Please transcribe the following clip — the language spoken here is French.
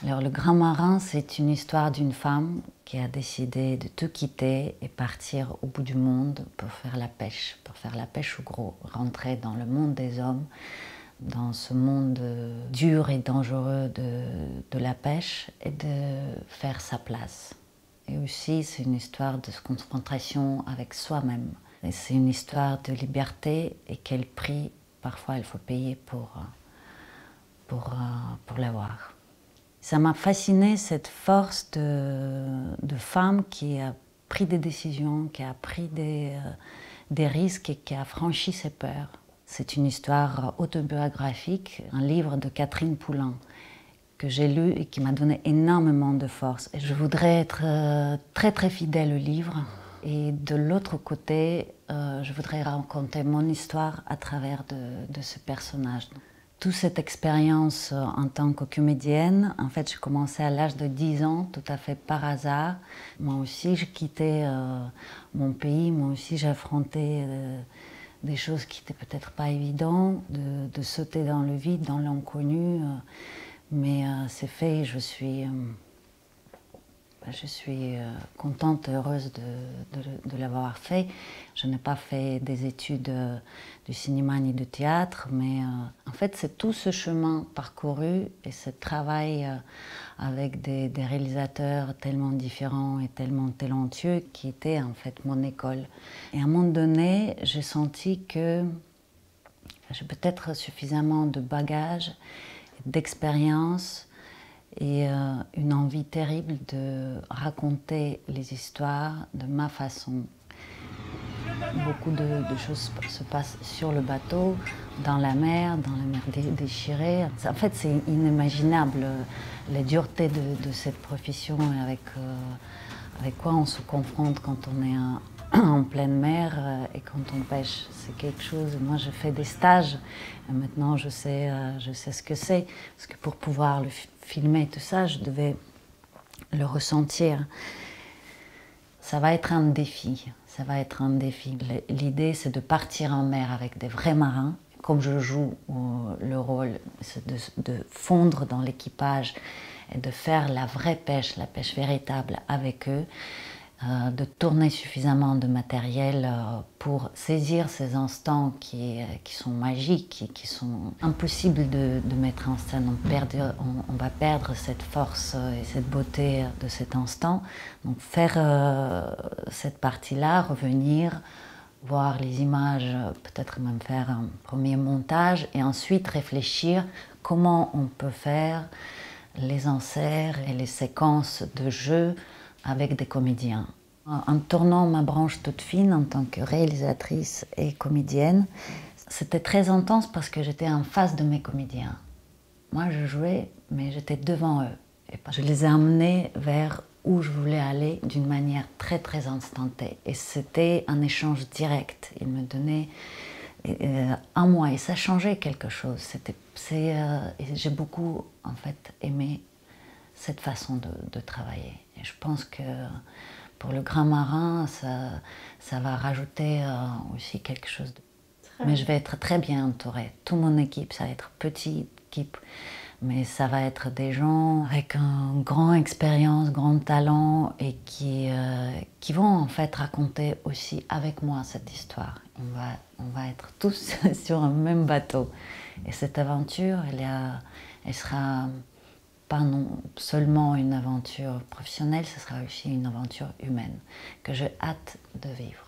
Alors, le Grand Marin, c'est une histoire d'une femme qui a décidé de tout quitter et partir au bout du monde pour faire la pêche au gros, rentrer dans le monde des hommes, dans ce monde dur et dangereux de la pêche et de faire sa place. Et aussi, c'est une histoire de confrontation avec soi-même. Et c'est une histoire de liberté et quel prix, parfois, il faut payer pour l'avoir. Ça m'a fasciné cette force de femme qui a pris des décisions, qui a pris des risques et qui a franchi ses peurs. C'est une histoire autobiographique, un livre de Catherine Poulin que j'ai lu et qui m'a donné énormément de force. Et je voudrais être très très fidèle au livre. Et de l'autre côté, je voudrais raconter mon histoire à travers de ce personnage. Toute cette expérience en tant que comédienne, en fait, j'ai commencé à l'âge de 10 ans, tout à fait par hasard. Moi aussi, j'ai quitté mon pays, moi aussi, j'ai affronté des choses qui n'étaient peut-être pas évidentes, de sauter dans le vide, dans l'inconnu. Mais c'est fait et je suis contente et heureuse de l'avoir fait. Je n'ai pas fait des études du cinéma ni du théâtre, mais en fait c'est tout ce chemin parcouru et ce travail avec des réalisateurs tellement différents et tellement talentueux qui était en fait mon école. Et à un moment donné, j'ai senti que j'ai peut-être suffisamment de bagages, d'expérience, et une envie terrible de raconter les histoires de ma façon. Beaucoup de choses se passent sur le bateau, dans la mer déchirée. En fait, c'est inimaginable la dureté de cette profession et avec quoi on se confronte quand on est en pleine mer et quand on pêche. C'est quelque chose. Moi, je fais des stages et maintenant je sais ce que c'est. Parce que pour pouvoir le filmer tout ça, je devais le ressentir. Ça va être un défi. Ça va être un défi. L'idée, c'est de partir en mer avec des vrais marins. Comme je joue le rôle, c'est de fondre dans l'équipage et de faire la vraie pêche, la pêche véritable avec eux, de tourner suffisamment de matériel pour saisir ces instants qui sont magiques et qui sont impossibles de mettre en scène. On va perdre cette force et cette beauté de cet instant. Donc faire cette partie-là, revenir, voir les images, peut-être même faire un premier montage et ensuite réfléchir comment on peut faire les inserts et les séquences de jeu avec des comédiens. En tournant ma branche toute fine en tant que réalisatrice et comédienne, c'était très intense parce que j'étais en face de mes comédiens. Moi, je jouais, mais j'étais devant eux. Et je les ai emmenés vers où je voulais aller d'une manière très très instantanée. Et c'était un échange direct. Ils me donnaient un mois et ça changeait quelque chose. J'ai beaucoup en fait aimé cette façon de travailler. Et je pense que pour le Grand Marin, ça va rajouter aussi quelque chose. Mais je vais être très bien entourée. Toute mon équipe, ça va être une petite équipe, mais ça va être des gens avec une grande expérience, grand talent et qui vont en fait raconter aussi avec moi cette histoire. On va être tous sur un même bateau. Et cette aventure, elle sera pas non seulement une aventure professionnelle, ce sera aussi une aventure humaine que j'ai hâte de vivre.